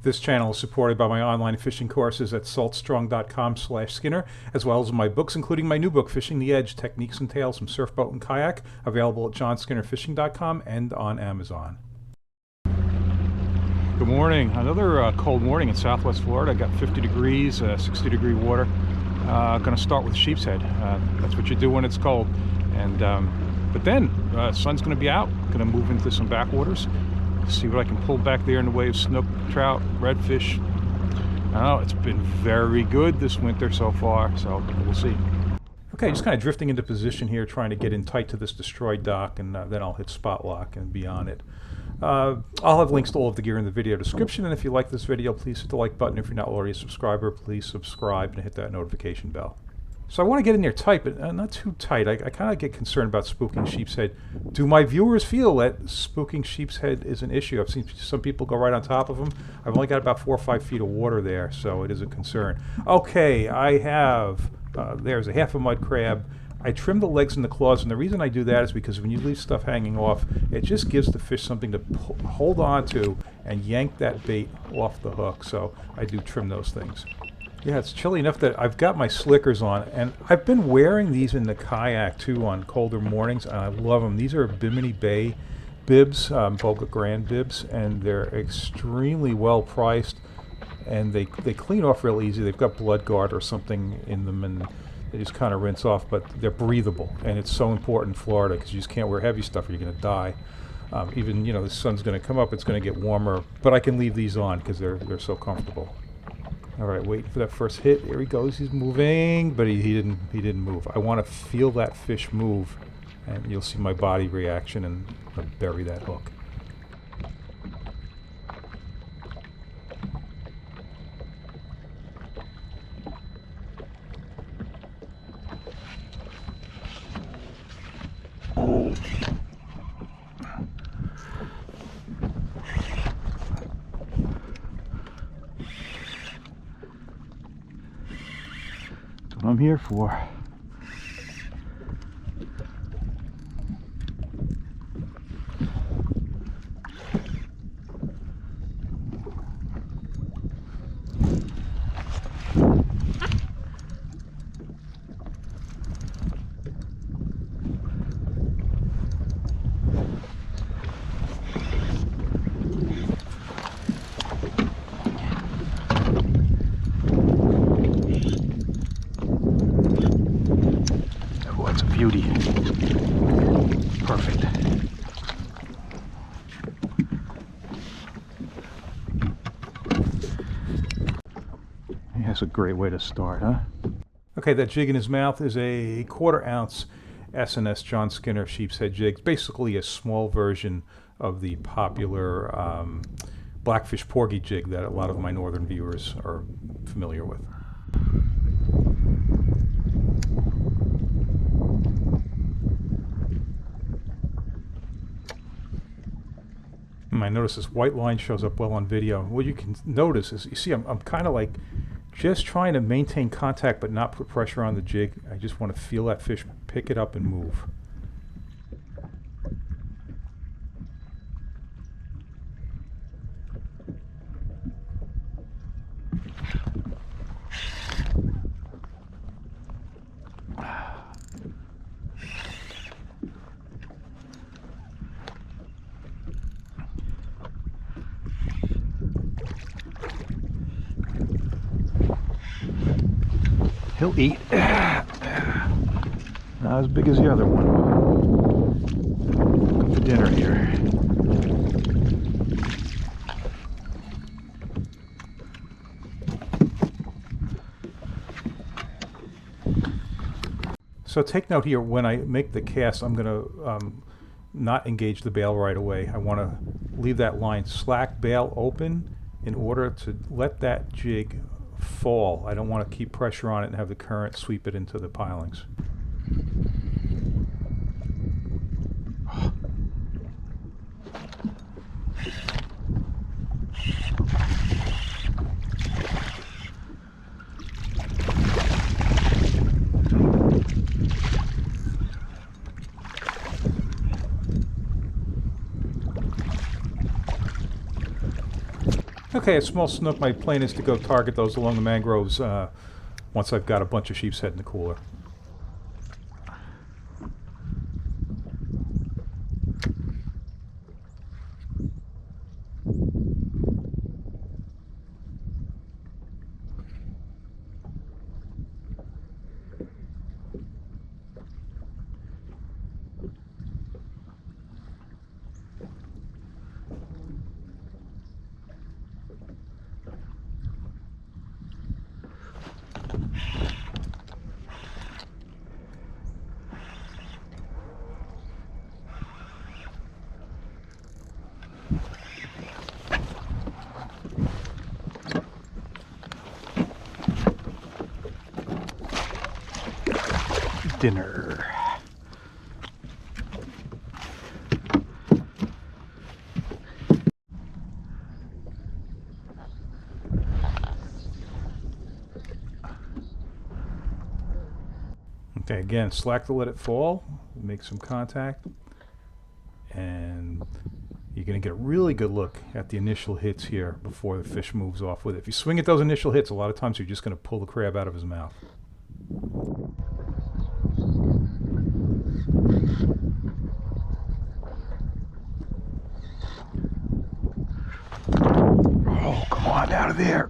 This channel is supported by my online fishing courses at saltstrong.com/Skinner, as well as my books, including my new book, Fishing the Edge, Techniques and Tales from Surf, Boat, and Kayak, available at johnskinnerfishing.com and on Amazon. Good morning. Another cold morning in Southwest Florida. Got 50 degrees, 60-degree water. Going to start with sheepshead. That's what you do when it's cold. And but then sun's going to be out. Going to move into some backwaters. See what I can pull back there in the way of snook, trout, redfish. Oh, it's been very good this winter so far, so we'll see. Okay, just kind of drifting into position here, trying to get in tight to this destroyed dock, and then I'll hit spot lock and be on it. I'll have links to all of the gear in the video description, and if you like this video, please hit the like button. If you're not already a subscriber, please subscribe and hit that notification bell. So I want to get in there tight, but not too tight. I kind of get concerned about spooking sheepshead. Do my viewers feel that spooking sheepshead is an issue? I've seen some people go right on top of them. I've only got about 4 or 5 feet of water there, so it is a concern. Okay, I have, there's a half a mud crab. I trim the legs and the claws, and the reason I do that is because when you leave stuff hanging off, it just gives the fish something to hold on to and yank that bait off the hook, so I do trim those things. Yeah, it's chilly enough that I've got my slickers on, and I've been wearing these in the kayak too on colder mornings, and I love them. These are Bimini Bay bibs, Boga Grand bibs, and they're extremely well priced, and they clean off real easy. They've got blood guard or something in them, and they just kind of rinse off, but they're breathable, and it's so important in Florida because you just can't wear heavy stuff or you're going to die. Even, you know, the sun's going to come up, it's going to get warmer, but I can leave these on because they're so comfortable. All right, waiting for that first hit. Here he goes. He's moving, but he didn't move. I want to feel that fish move, and you'll see my body reaction, and I'll bury that hook. What I'm here for. Beauty. Perfect. That's a great way to start, huh? Okay, that jig in his mouth is a 1/4 ounce S&S John Skinner sheepshead jig. Basically a small version of the popular blackfish porgy jig that a lot of my northern viewers are familiar with. I notice this white line shows up well on video. What you can notice is, you see, I'm kind of like just trying to maintain contact but not put pressure on the jig. I just want to feel that fish pick it up and move. He'll eat. Not as big as the other one. Cook for dinner here. So take note here, when I make the cast, I'm going to not engage the bail right away. I want to leave that line slack, bail open, in order to let that jig fall. I don't want to keep pressure on it and have the current sweep it into the pilings. Okay, a small snook. My plan is to go target those along the mangroves once I've got a bunch of sheepshead in the cooler. Dinner. Okay, again, slack to let it fall, make some contact, and you're going to get a really good look at the initial hits here before the fish moves off with it. If you swing at those initial hits, a lot of times you're just going to pull the crab out of his mouth. Oh, come on, out of there.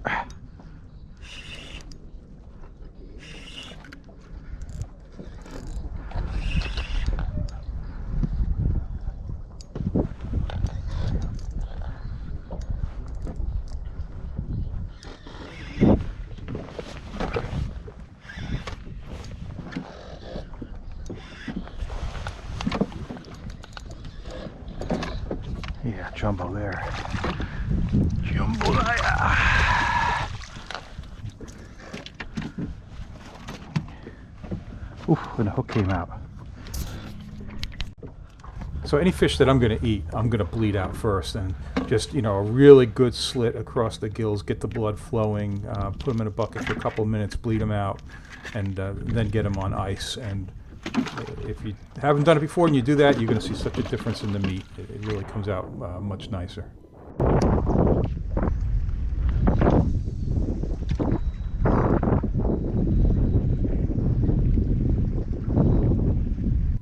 Yeah, jumbo there. Jambalaya. Oof, and the hook came out. So any fish that I'm going to eat, I'm going to bleed out first, and just, you know, a really good slit across the gills, get the blood flowing, put them in a bucket for a couple of minutes, bleed them out, and then get them on ice. And if you haven't done it before and you do that, you're going to see such a difference in the meat. It really comes out much nicer.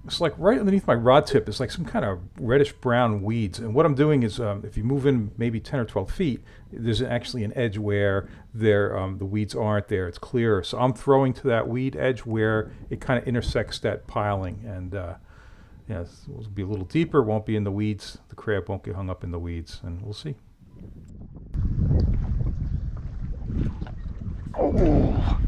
It's like right underneath my rod tip is like some kind of reddish brown weeds, and what I'm doing is if you move in maybe 10 or 12 feet, there's actually an edge where the weeds aren't there, it's clearer. So I'm throwing to that weed edge where it kind of intersects that piling, and yeah, it'll be a little deeper, won't be in the weeds, the crab won't get hung up in the weeds, and we'll see. Oh.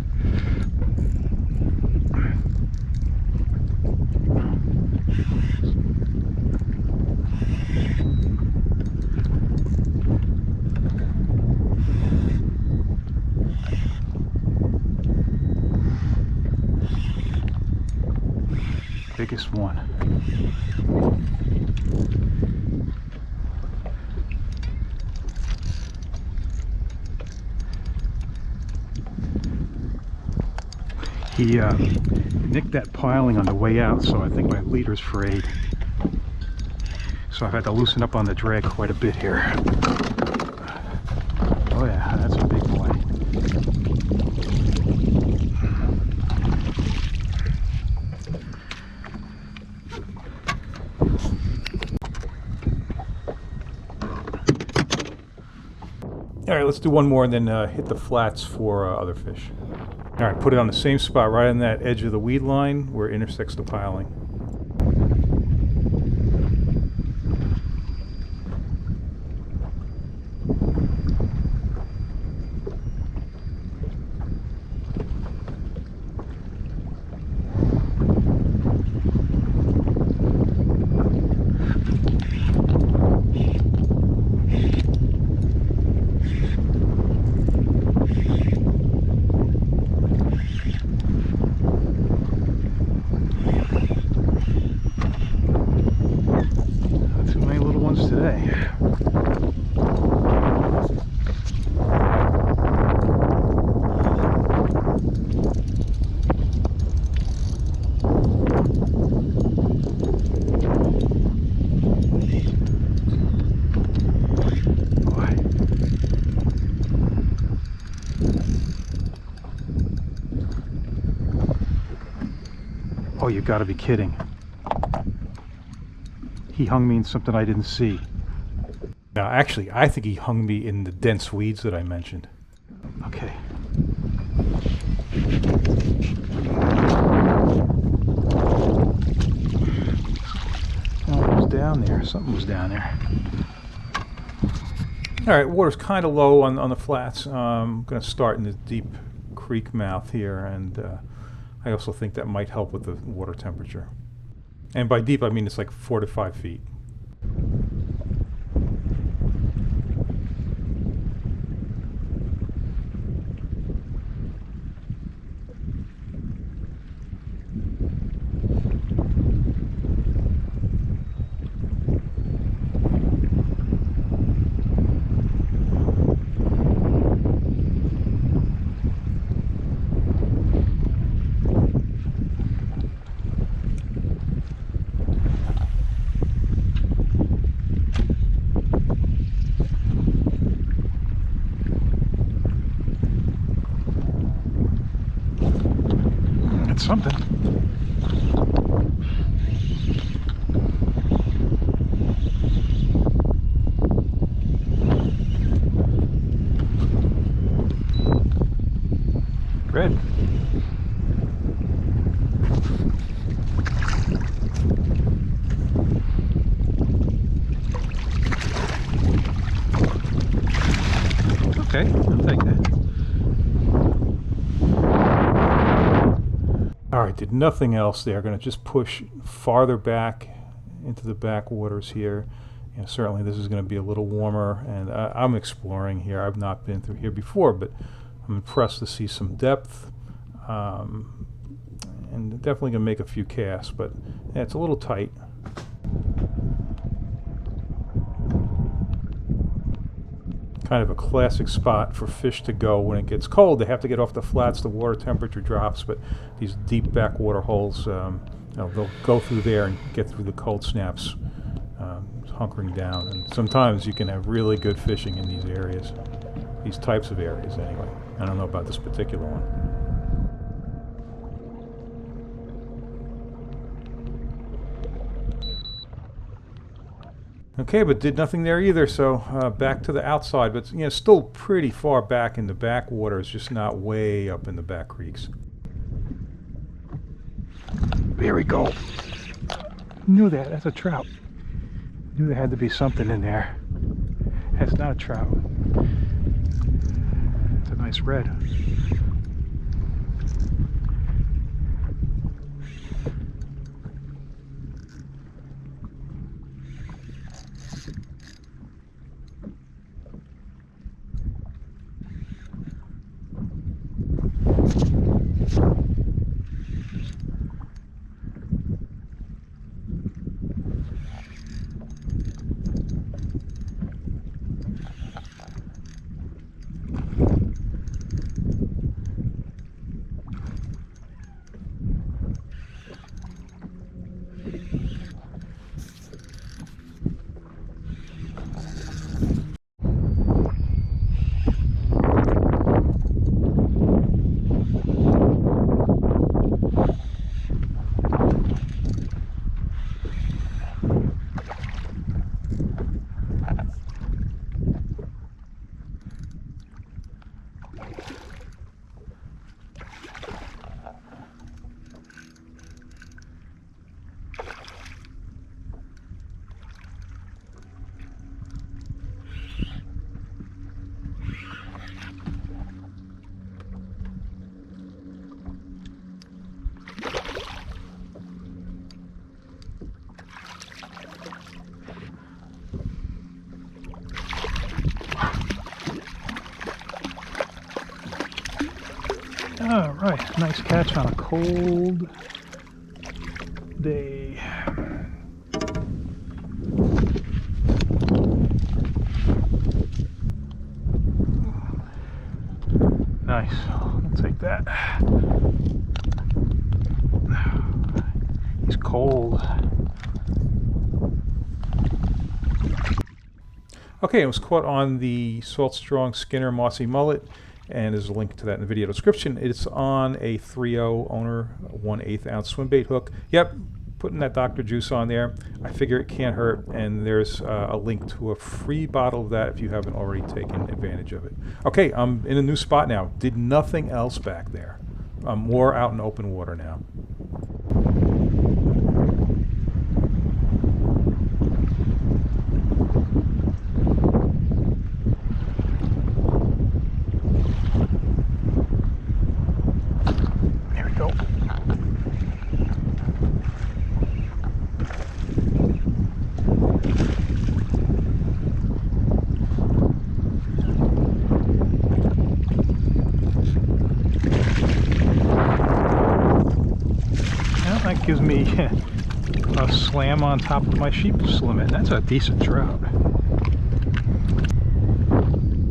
Biggest one. He nicked that piling on the way out, so I think my leader's frayed. So I've had to loosen up on the drag quite a bit here. Oh yeah, that's a big boy. All right, let's do one more and then hit the flats for other fish. All right, put it on the same spot, right on that edge of the weed line where it intersects the piling. Oh, you gotta be kidding. He hung me in something I didn't see. Now, actually, I think he hung me in the dense weeds that I mentioned. Okay. Oh, it was down there. Something was down there. All right, water's kind of low on the flats. I'm going to start in the deep creek mouth here, and I also think that might help with the water temperature. And by deep, I mean it's like 4 to 5 feet. Something. Red. Okay, I'll take that. Alright, did nothing else there. Going to just push farther back into the backwaters here. You know, certainly this is going to be a little warmer, and I'm exploring here. I've not been through here before, but I'm impressed to see some depth. And definitely going to make a few casts, but yeah, it's a little tight. Kind of a classic spot for fish to go when it gets cold. They have to get off the flats, the water temperature drops, but these deep backwater holes, you know, they'll go through there and get through the cold snaps, hunkering down. And sometimes you can have really good fishing in these areas, these types of areas anyway. I don't know about this particular one. Okay, but did nothing there either, so back to the outside, but you know, still pretty far back in the backwaters, just not way up in the back creeks. There we go. Knew that. That's a trout. Knew there had to be something in there. That's not a trout. It's a nice red. All right, nice catch on a cold day. Nice, I'll take that. He's cold. Okay, it was caught on the Salt Strong Skinner Mossy Mullet. and there's a link to that in the video description. It's on a 3.0 owner 1/8 ounce swim bait hook. Yep, putting that Dr. Juice on there. I figure it can't hurt, and there's a link to a free bottle of that if you haven't already taken advantage of it. Okay, I'm in a new spot now. Did nothing else back there. I'm more out in open water now. There we go. That gives me a slam on top of my sheep limit. That's a decent trout.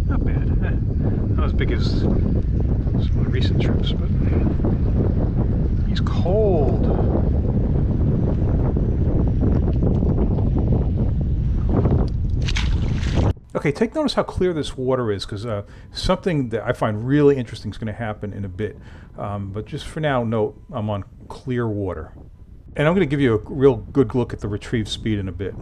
Not bad. Not as big as some of the recent trips, but he's cold. Okay, take notice how clear this water is, because something that I find really interesting is going to happen in a bit. But just for now, note I'm on clear water. And I'm going to give you a real good look at the retrieve speed in a bit.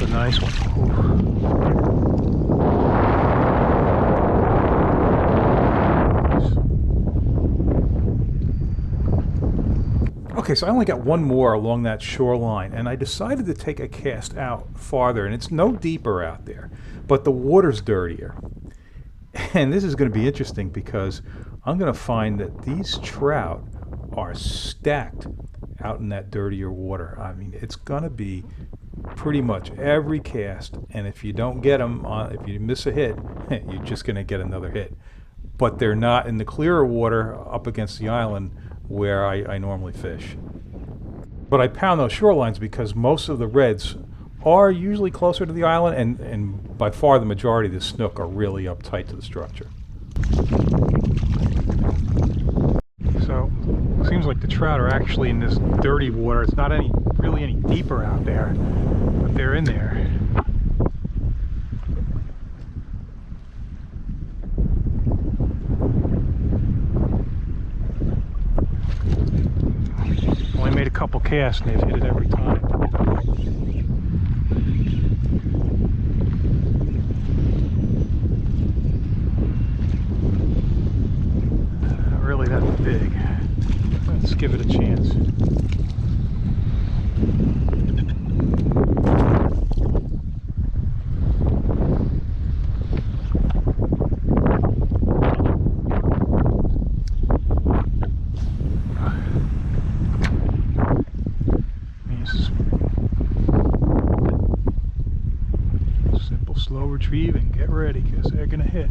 Nice one. Okay, so I only got one more along that shoreline, and I decided to take a cast out farther, and it's no deeper out there, but the water's dirtier. And this is going to be interesting because I'm going to find that these trout are stacked out in that dirtier water. I mean, it's going to be pretty much every cast, and if you don't get them, if you miss a hit, you're just going to get another hit. But they're not in the clearer water up against the island where I normally fish. But I pound those shorelines because most of the reds are usually closer to the island, and by far the majority of the snook are really up tight to the structure. So it seems like the trout are actually in this dirty water. It's not really any deeper out there, but they're in there. Only made a couple casts and they've hit it every time. Not really that big. Let's give it a chance. Simple, slow retrieve and get ready because they're going to hit.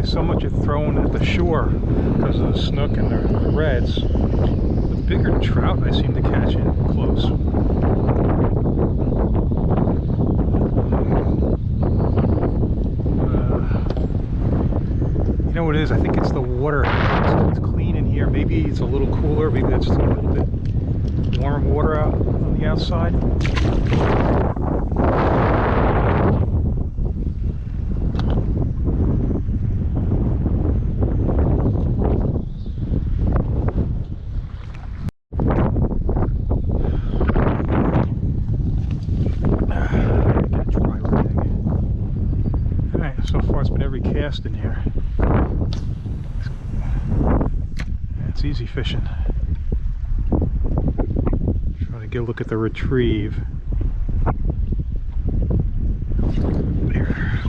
So much is thrown at the shore because of the snook and the reds. The bigger trout I seem to catch in close. You know what it is? I think it's the water. It's clean in here. Maybe it's a little cooler. Maybe that's just a little bit warm water out on the outside. every cast in here. It's easy fishing. Trying to get a look at the retrieve. There.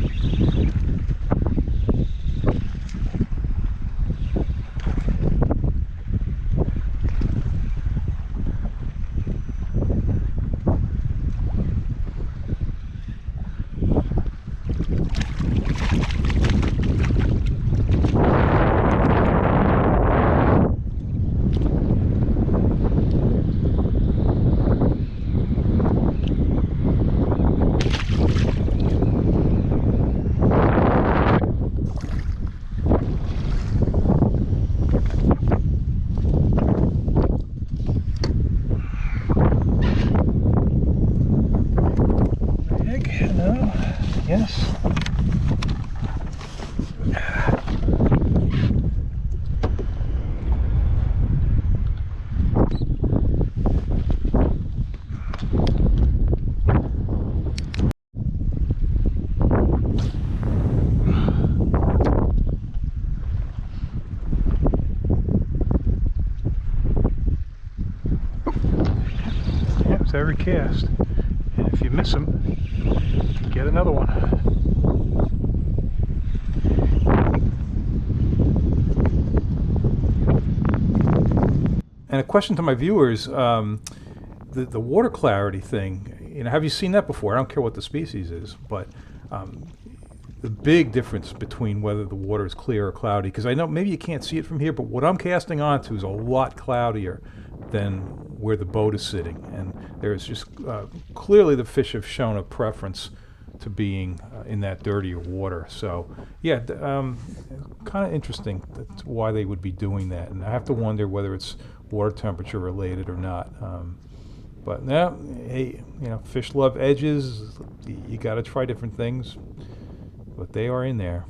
No? Yes. Yep, it's every cast. And if you miss them, get another one. And a question to my viewers, the water clarity thing, you know, have you seen that before? I don't care what the species is, but the big difference between whether the water is clear or cloudy, because I know maybe you can't see it from here, but what I'm casting onto is a lot cloudier than where the boat is sitting, and there's just clearly the fish have shown a preference to being in that dirtier water. So yeah, kind of interesting. That's why they would be doing that, and I have to wonder whether it's water temperature related or not. But no, hey, you know, fish love edges. You got to try different things, but they are in there.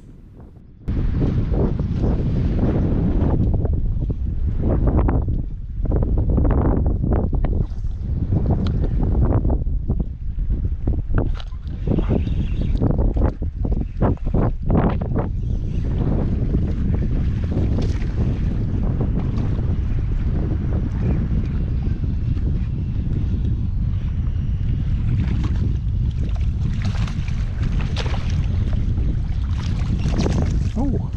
Oh.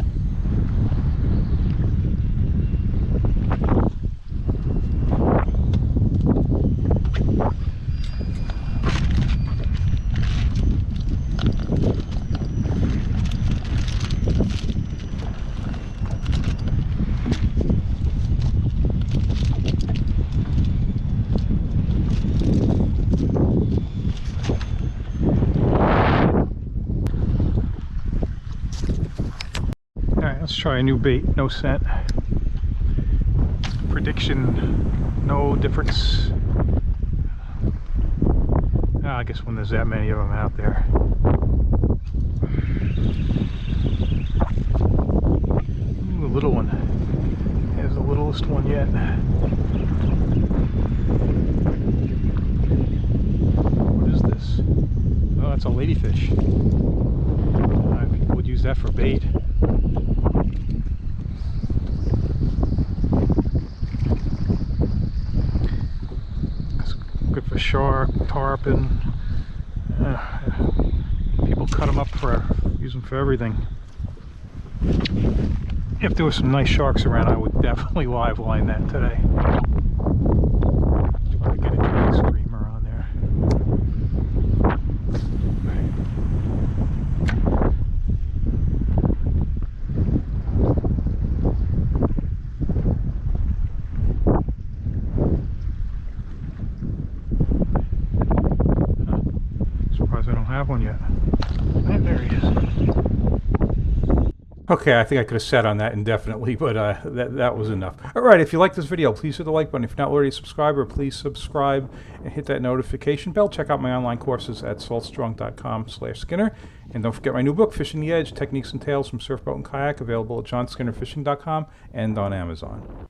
Let's try a new bait, no scent. Prediction, no difference. I guess when there's that many of them out there. Ooh, a little one. Here's the littlest one yet. What is this? Oh, that's a ladyfish. People would use that for bait. Good for shark, tarpon. People cut them up use them for everything. If there were some nice sharks around, I would definitely live line that today. Try to get a drag screamer on there. Surprised I don't have one yet. There he is. Okay, I think I could have sat on that indefinitely, but that was enough. Alright, if you like this video, please hit the like button. If you're not already a subscriber, please subscribe and hit that notification bell. Check out my online courses at saltstrong.com/Skinner. And don't forget my new book, Fishing the Edge, Techniques and Tales from Surfboat and Kayak, available at johnskinnerfishing.com and on Amazon.